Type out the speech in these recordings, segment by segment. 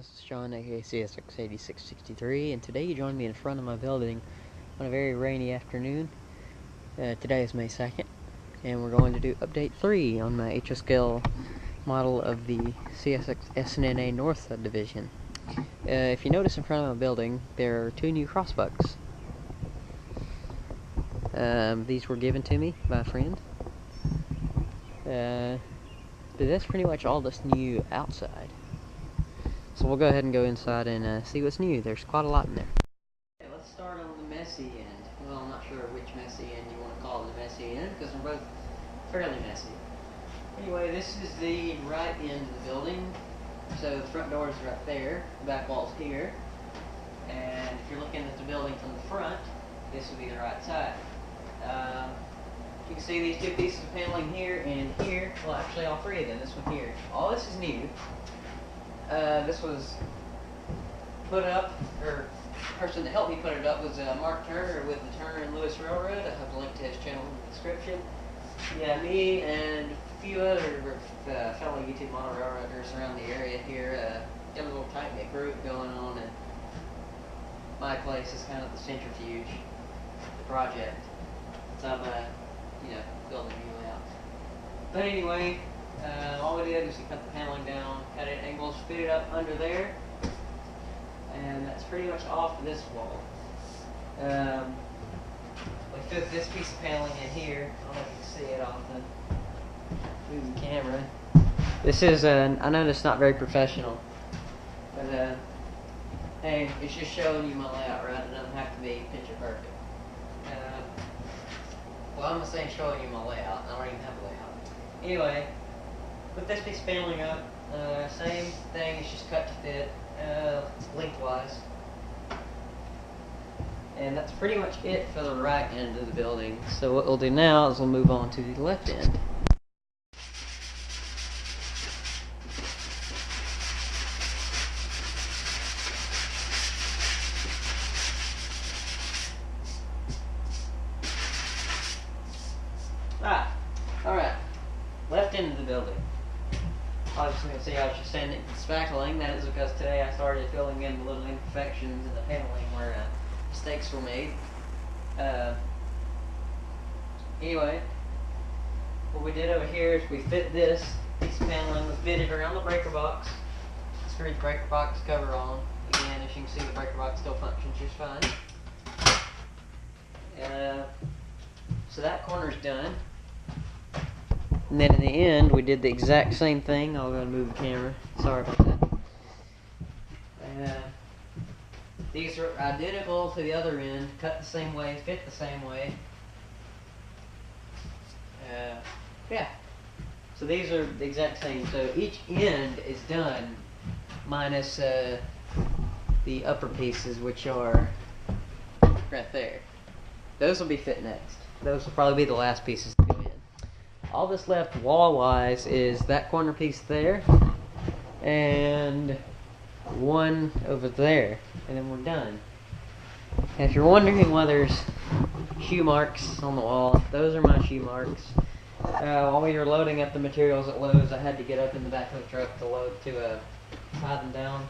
This is Sean, aka Csx Sd 663, and today you join me in front of my building on a very rainy afternoon. Today is May 2nd, and we're going to do update 3 on my HO scale model of the Csx S&NA North Subdivision. If you notice in front of my building, there are 2 new crossbucks. These were given to me by a friend. But that's pretty much all that's new outside. So we'll go ahead and go inside and see what's new. There's quite a lot in there. Okay, let's start on the messy end. Well, I'm not sure which messy end you want to call the messy end, because they're both fairly messy. Anyway, this is the right end of the building. So the front door is right there, the back wall's here. And if you're looking at the building from the front, this would be the right side. You can see these 2 pieces of paneling here and here. Well, actually all 3 of them. This one here. All this is new. This was put up, or the person that helped me put it up was Mark Turner with the Turner and Lewis Railroad. I have a link to his channel in the description. Yeah, me and a few other fellow YouTube model railroaders around the area here got a little tight-knit group going on, and my place is kind of the centrifuge of the project. So I'm building a new layout. But anyway, all we did was we cut the paneling down, cut it at angles, fit it up under there, and that's pretty much off of this wall. We fit this piece of paneling in here. I don't know if you can see it off the moving camera. This is, I know this is not very professional, but hey, it's just showing you my layout, right? It doesn't have to be picture perfect. Well, I'm going to say showing you my layout. I don't even have a layout. Anyway, put this piece of paneling up. Same thing, it's just cut to fit lengthwise. And that's pretty much it for the right end of the building. So what we'll do now is we'll move on to the left end. Alright, left end of the building. Obviously, you can see I was just standing spackling. That is because today I started filling in the little imperfections in the paneling where mistakes were made. Anyway, what we did over here is we fit this piece of paneling, we fit it around the breaker box, screwed the breaker box cover on. Again, as you can see, the breaker box still functions just fine. So that corner's done. And then in the end, we did the exact same thing. I'll go and move the camera. Sorry about that. These are identical to the other end, cut the same way, fit the same way. Yeah. So these are the exact same. So each end is done, minus the upper pieces, which are right there. Those will be fit next. Those will probably be the last pieces to go in. All that's left wall-wise is that corner piece there and one over there, and then we're done. And if you're wondering why there's shoe marks on the wall, those are my shoe marks. While we were loading up the materials at Lowe's, I had to get up in the back of the truck to tie them down.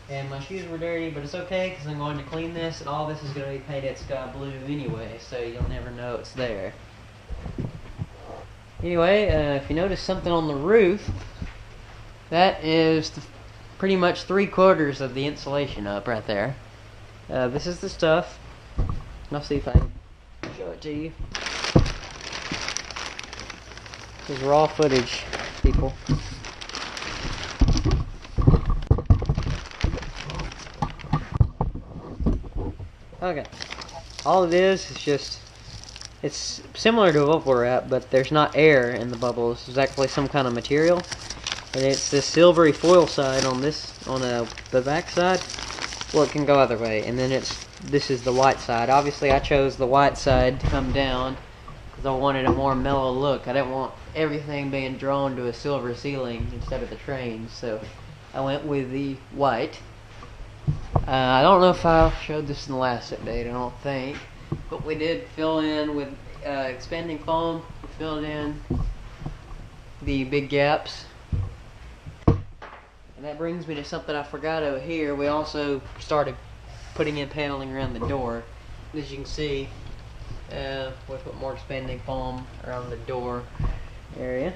And my shoes were dirty, but it's okay because I'm going to clean this, and all this is going to be painted sky blue anyway, so you'll never know it's there. Anyway, if you notice something on the roof, that is pretty much 3/4 of the insulation up right there. This is the stuff. I'll see if I can show it to you. This is raw footage, people. Okay. All it is just, it's similar to a bubble wrap, but there's not air in the bubbles. There's actually some kind of material, and it's this silvery foil side on the back side. Well, it can go either way, and then this is the white side. Obviously, I chose the white side to come down because I wanted a more mellow look. I didn't want everything being drawn to a silver ceiling instead of the train, so I went with the white. I don't know if I showed this in the last update, I don't think. But we did fill in with expanding foam. We filled in the big gaps. And that brings me to something I forgot over here. We also started putting in paneling around the door. As you can see, we put more expanding foam around the door area.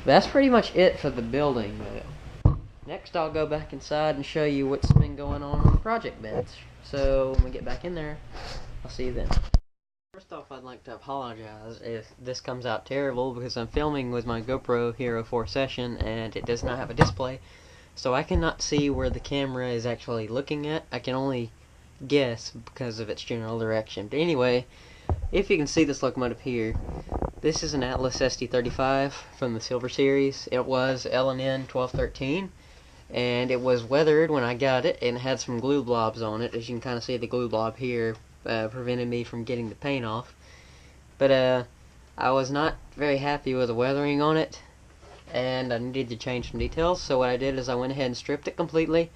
That's pretty much it for the building, though. Next, I'll go back inside and show you what's been going on with the project beds. So when we get back in there, I'll see you then. First off, I'd like to apologize if this comes out terrible, because I'm filming with my GoPro Hero 4 Session and it does not have a display, so I cannot see where the camera is actually looking at. I can only guess because of its general direction. But anyway, if you can see this locomotive here, this is an Atlas SD35 from the Silver Series. It was L&N 1213, and it was weathered when I got it, and it had some glue blobs on it. As you can kind of see, the glue blob here prevented me from getting the paint off. But I was not very happy with the weathering on it, and I needed to change some details. So what I did is I went ahead and stripped it completely,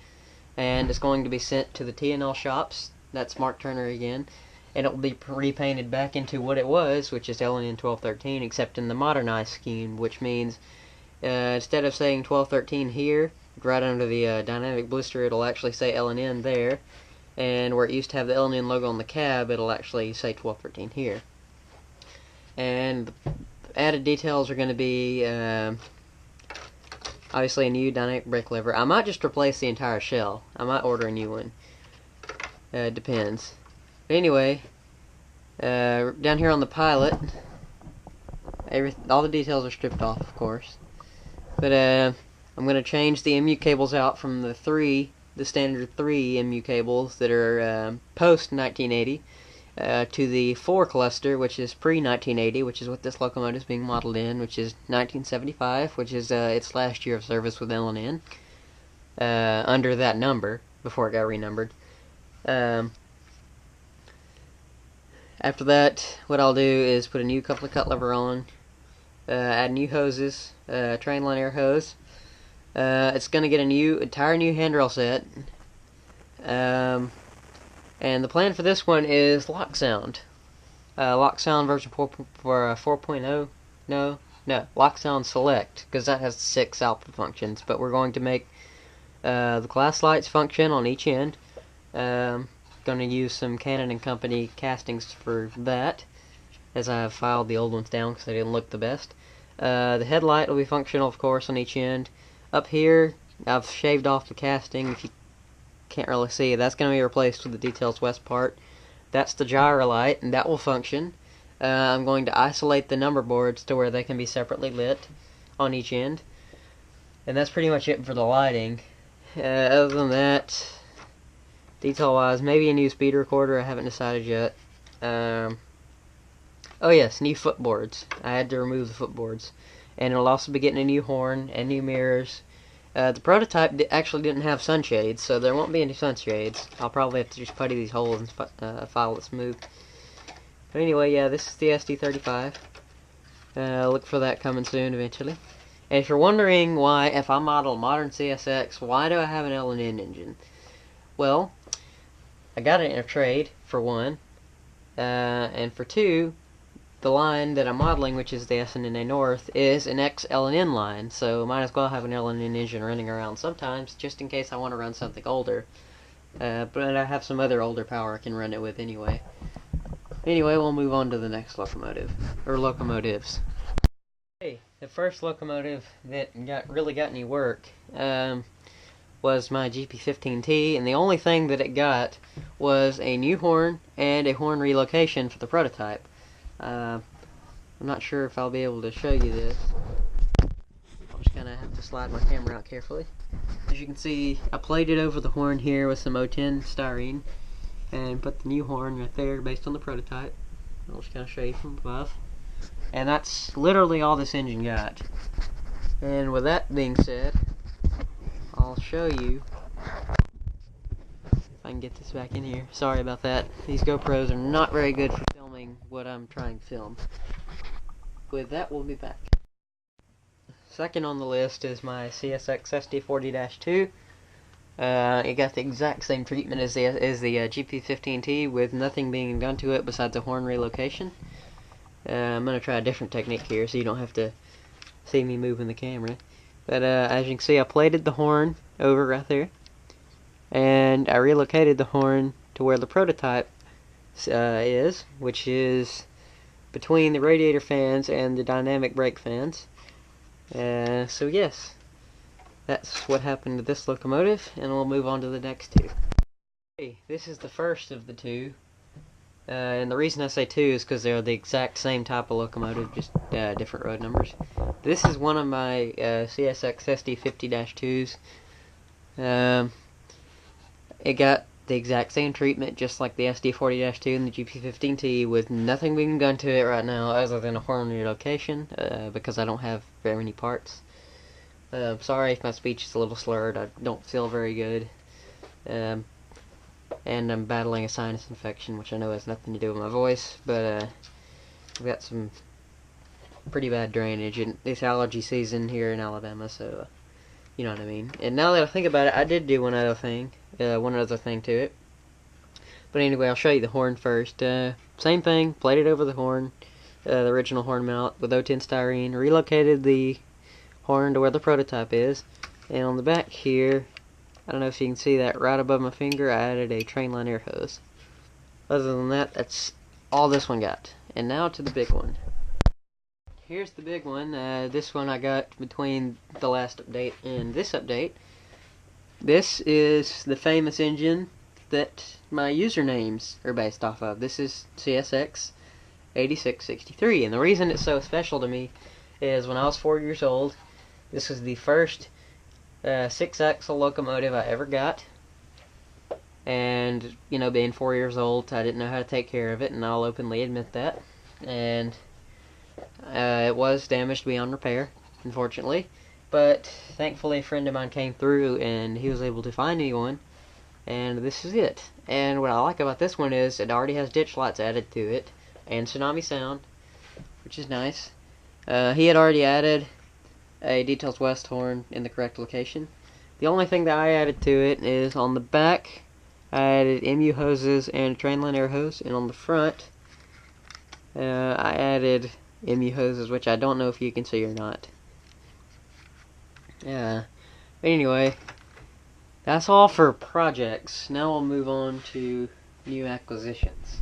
and it's going to be sent to the T&L shops. That's Mark Turner again, and it will be repainted back into what it was, which is L&N 1213, except in the modernized scheme, which means instead of saying 1213 here, right under the dynamic blister, it'll actually say L&N there, and where it used to have the L&N logo on the cab, it'll actually say 1213 here. And the added details are going to be obviously a new dynamic brake lever. I might just replace the entire shell. I might order a new one. Depends. But anyway, down here on the pilot, all the details are stripped off, of course. But I'm going to change the MU cables out from the standard 3 MU cables that are post 1980 to the 4 cluster, which is pre 1980, which is what this locomotive is being modeled in, which is 1975, which is its last year of service with L&N, under that number before it got renumbered. After that, what I'll do is put a new coupler cut lever on, add new hoses, train line air hose. It's going to get entire new handrail set. And the plan for this one is lock sound. Lock sound version 4.0. No, lock sound select, because that has 6 output functions. But we're going to make the glass lights function on each end. Going to use some Canon and Company castings for that, as I have filed the old ones down because they didn't look the best. The headlight will be functional, of course, on each end. Up here, I've shaved off the casting. If you can't really see, that's going to be replaced with the Details West part. That's the gyro light, and that will function. I'm going to isolate the number boards to where they can be separately lit on each end. And that's pretty much it for the lighting. Other than that, detail-wise, maybe a new speed recorder. I haven't decided yet. Oh yes, new footboards. I had to remove the footboards. And it'll also be getting a new horn and new mirrors. The prototype actually didn't have sunshades, so there won't be any sunshades. I'll probably have to just putty these holes and file it smooth. But anyway, yeah, this is the SD35. Look for that coming soon eventually. And if you're wondering why, if I model a modern CSX, why do I have an L&N engine? Well, I got it in a trade, for one. And for two, the line that I'm modeling, which is the S&NA North, is an ex-L&N line, so might as well have an L&N engine running around sometimes, just in case I want to run something older. But I have some other older power I can run it with anyway. Anyway, we'll move on to the next locomotive, or locomotives. Okay, the first locomotive that really got any work was my GP15T, and the only thing that it got was a new horn and a horn relocation for the prototype. I'm not sure if I'll be able to show you this. I'll just kind of have to slide my camera out carefully. As you can see, I plated over the horn here with some 010 styrene and put the new horn right there based on the prototype. I'll just kind of show you from above. And that's literally all this engine got. And with that being said, I'll show you if I can get this back in here. Sorry about that. These GoPros are not very good for filming what I'm trying to film. With that, we'll be back. Second on the list is my Csx Sd 40-2. It got the exact same treatment as the GP15T, with nothing being done to it besides a horn relocation. I'm going to try a different technique here so you don't have to see me moving the camera. But as you can see, I plated the horn over right there, and I relocated the horn to where the prototype is, which is between the radiator fans and the dynamic brake fans. So yes, that's what happened to this locomotive, and we'll move on to the next two. Okay, this is the first of the two, and the reason I say two is because they're the exact same type of locomotive, just different road numbers. This is one of my Csx Sd 50-2s. It got the exact same treatment, just like the SD 40-2 and the GP15T, with nothing being done to it right now other than a horn relocation, because I don't have very many parts. Sorry if my speech is a little slurred. I don't feel very good. And I'm battling a sinus infection, which I know has nothing to do with my voice, but I've got some pretty bad drainage, and it's allergy season here in Alabama, so you know what I mean. And now that I think about it, I did do one other thing to it. But anyway, I'll show you the horn first. Same thing, plated over the horn, the original horn mount with 010 styrene, relocated the horn to where the prototype is, and on the back here, I don't know if you can see that right above my finger, I added a train line air hose. Other than that, that's all this one got. And now to the big one. Here's the big one. This one I got between the last update and this update. This is the famous engine that my usernames are based off of. This is Csx 8663, and the reason it's so special to me is when I was 4 years old, this was the first 6-axle locomotive I ever got, and you know, being 4 years old, I didn't know how to take care of it, and I'll openly admit that. And it was damaged beyond repair, unfortunately, but thankfully a friend of mine came through and he was able to find me one, and this is it. And what I like about this one is it already has ditch lights added to it and tsunami sound, which is nice. He had already added a Details West horn in the correct location. The only thing that I added to it is on the back I added MU hoses and a train line air hose, and on the front I added MU hoses, which I don't know if you can see or not. But anyway, that's all for projects. Now we'll move on to new acquisitions.